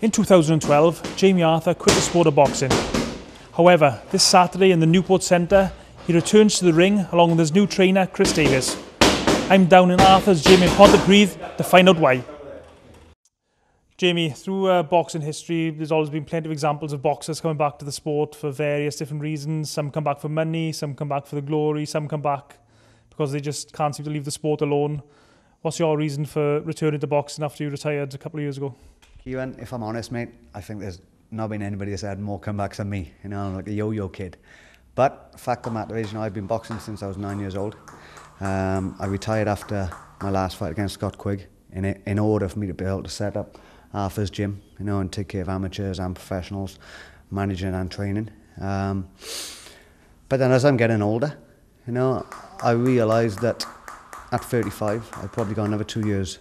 In 2012, Jamie Arthur quit the sport of boxing. However, this Saturday in the Newport Centre, he returns to the ring along with his new trainer, CHRIS Davies. I'm down in Arthur's gym in Pontypridd to find out why. Jamie, through boxing history, there's always been plenty of examples of boxers coming back to the sport for various different reasons. Some come back for money, some come back for the glory, some come back because they just can't seem to leave the sport alone. What's your reason for returning to boxing after you retired a couple of years ago? Ciaran, if I'm honest, mate, I think there's not been anybody that's had more comebacks than me. You know, I'm like a yo-yo kid. But the fact of the matter is, you know, I've been boxing since I was 9 years old. I retired after my last fight against Scott Quigg in order for me to be able to set up Arthur's gym, you know, and take care of amateurs and professionals, managing and training. But then as I'm getting older, you know, I realised that at 35, I've probably got another 2 years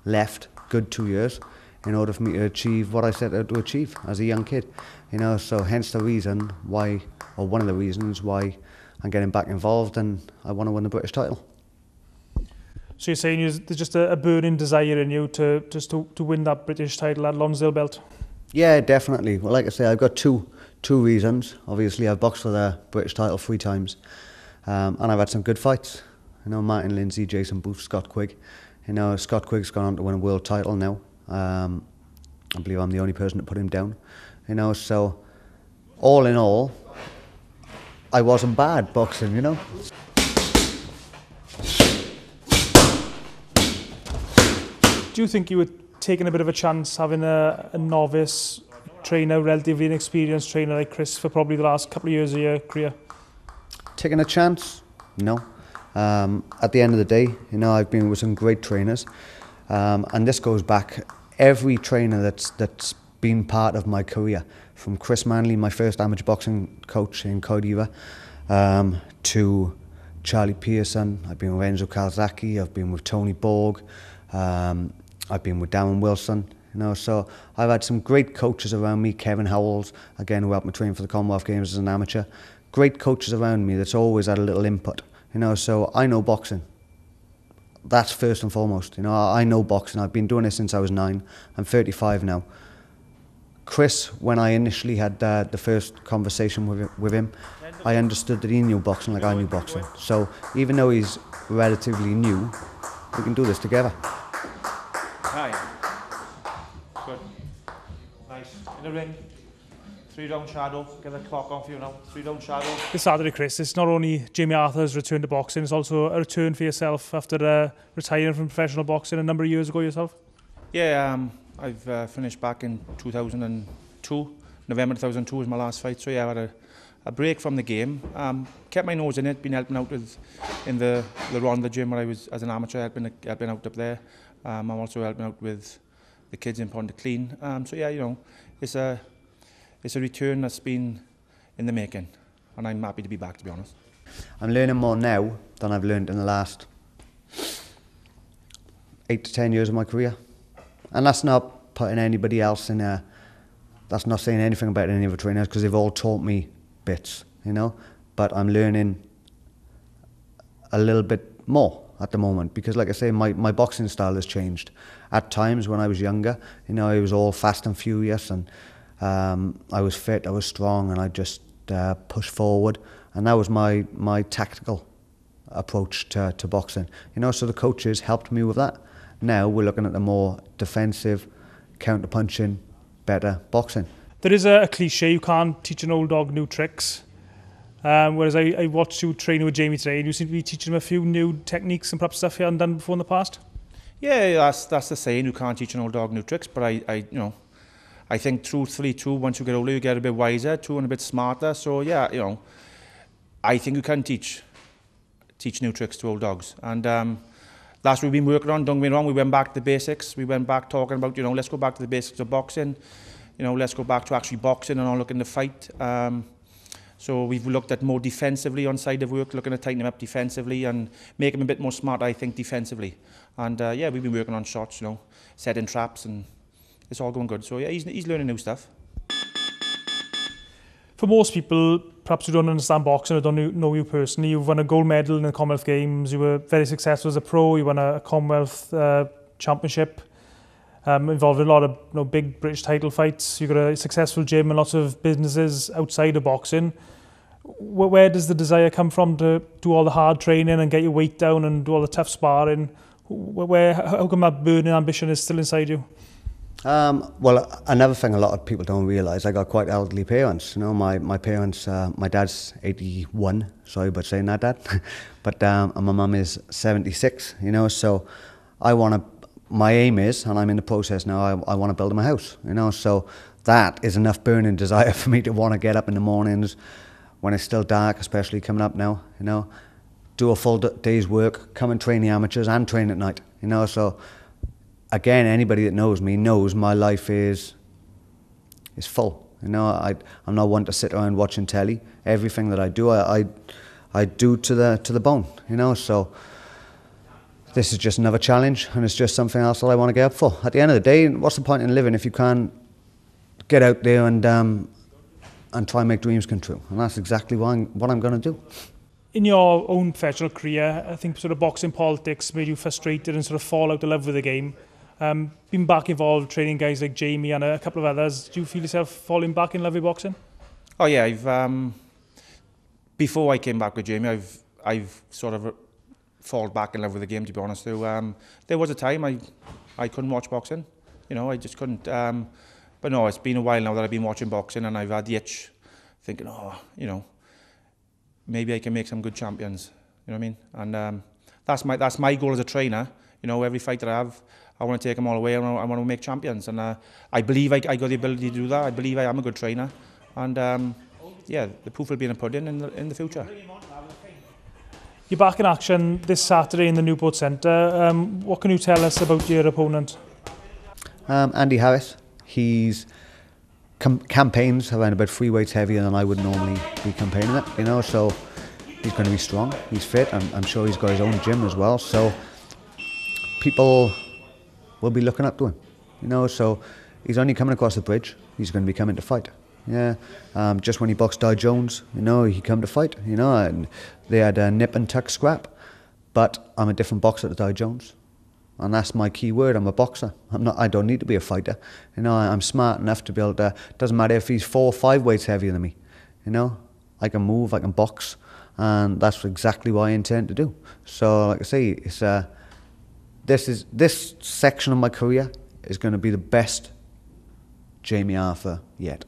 left, good 2 years, in order for me to achieve what I set out to achieve as a young kid. You know, so hence the reason why, or one of the reasons why I'm getting back involved and I want to win the British title. So you're saying there's just a burning desire in you to win that British title, that Lonsdale belt? Yeah, definitely. Well, like I say, I've got two reasons. Obviously, I've boxed for the British title 3 times, and I've had some good fights. You know, Martin Lindsay, Jason Booth, Scott Quigg. You know, Scott Quigg's gone on to win a world title now. I believe I'm the only person to put him down. You know, so all in all, I wasn't bad boxing, you know. Do you think you were taking a bit of a chance having a novice trainer, relatively inexperienced trainer like Chris for probably the last couple of years of your career? Taking a chance? No. At the end of the day, you know, I've been with some great trainers, and this goes back every trainer that's been part of my career, from Chris Manley, my first amateur boxing coach in Codiva, to Charlie Pearson. I've been with Enzo Calzaghe, I've been with Tony Borg, I've been with Darren Wilson, you know, so I've had some great coaches around me. Kevin Howells, again, who helped me train for the Commonwealth Games as an amateur. Great coaches around me that's always had a little input, you know, so I know boxing. That's first and foremost, you know, I know boxing. I've been doing it since I was 9. I'm 35 now. Chris, when I initially had the first conversation with him, I understood that he knew boxing like I knew boxing. So even though he's relatively new, we can do this together. Good. Nice. In the ring. 3-round shadow. Get the clock on for you now. 3-round shadow. This Saturday, Chris, it's not only Jamie Arthur's return to boxing, it's also a return for yourself after retiring from professional boxing a number of years ago yourself. Yeah, I've finished back in 2002. November 2002 was my last fight, so yeah, I had a break from the game. Kept my nose in it, been helping out in the Ronda gym where I was as an amateur, helping out up there. I'm also helping out with the kids in Pontypridd. So yeah, you know, it's a return that's been in the making, and I'm happy to be back, to be honest. I'm learning more now than I've learned in the last 8 to 10 years of my career. And that's not putting anybody else in a, that's not saying anything about any of the trainers, because they've all taught me bits, you know, but I'm learning a little bit more at the moment, because like I say, my boxing style has changed. At times when I was younger, you know, it was all fast and furious, and I was fit, I was strong, and I just pushed forward, and that was my tactical approach to boxing, you know, so the coaches helped me with that. Now we're looking at the more defensive, counter-punching, better boxing. There is a cliche, you can't teach an old dog new tricks. Whereas I watched you training with Jamie today, and you seem to be teaching him a few new techniques and perhaps stuff you hadn't done before in the past. Yeah, that's the saying, you can't teach an old dog new tricks, but I you know, I think truthfully too, once you get older, you get a bit wiser too and a bit smarter. So yeah, you know, I think you can teach new tricks to old dogs, and that's what we've been working on. Don't get me wrong, we went back to the basics. We went back talking about, you know, let's go back to the basics of boxing. You know, let's go back to actually boxing and not looking to fight. So we've looked at more defensively on side of work, looking at tightening him up defensively and making him a bit more smart, I think, defensively. And yeah, we've been working on shots, you know, setting traps, and it's all going good. So yeah, he's learning new stuff. For most people, perhaps who don't understand boxing or don't know you personally, you've won a gold medal in the Commonwealth Games, you were very successful as a pro, you won a Commonwealth Championship. involved in a lot of big British title fights. You've got a successful gym and lots of businesses outside of boxing. Where does the desire come from to do all the hard training and get your weight down and do all the tough sparring? How come that burning ambition is still inside you? Well, another thing a lot of people don't realise, I got quite elderly parents. You know, my parents, my dad's 81, sorry about saying that, Dad, but and my mum is 76. You know, so my aim is, and I'm in the process now, I want to build them a house. You know, so that is enough burning desire for me to want to get up in the mornings when it's still dark, especially coming up now. You know, do a full day's work, come and train the amateurs and train at night. You know, so. Again, anybody that knows me knows my life is full. You know, I'm not one to sit around watching telly. Everything that I do, I do to the bone. You know, so this is just another challenge, and it's just something else that I want to get up for. At the end of the day, what's the point in living if you can't get out there and try and make dreams come true? And that's exactly what I'm going to do. In your own professional career, I think sort of boxing politics made you frustrated and sort of fall out of love with the game. Been back involved training guys like Jamie and a couple of others. Do you feel yourself falling back in love with boxing? Oh yeah, I've before I came back with Jamie, I've sort of fallen back in love with the game, to be honest. There was a time I couldn't watch boxing. You know, I just couldn't. But no, it's been a while now that I've been watching boxing, and I've had the itch, thinking, oh, you know, maybe I can make some good champions. You know what I mean? And that's my goal as a trainer. You know, every fight that I have, I want to take them all away. I want to make champions, and I believe I got the ability to do that. I believe I am a good trainer, and yeah, the proof will be in the pudding in the future. You're back in action this Saturday in the Newport Centre. What can you tell us about your opponent? Andy Harris. He's campaigns around about 3 weights heavier than I would normally be campaigning at. You know, so he's going to be strong. He's fit. I'm sure he's got his own gym as well. So people will be looking up to him, you know, so he's only coming across the bridge. He's going to be coming to fight. Yeah, just when he boxed Dow Jones, you know, he come to fight, you know, and they had a nip and tuck scrap, but I'm a different boxer to Dow Jones, and that's my key word. I'm a boxer. I don't need to be a fighter, you know. I'm smart enough to be able to, doesn't matter if he's 4 or 5 weights heavier than me, you know, I can move, I can box, and that's exactly what I intend to do. So like I say, it's this section of my career is going to be the best Jamie Arthur yet.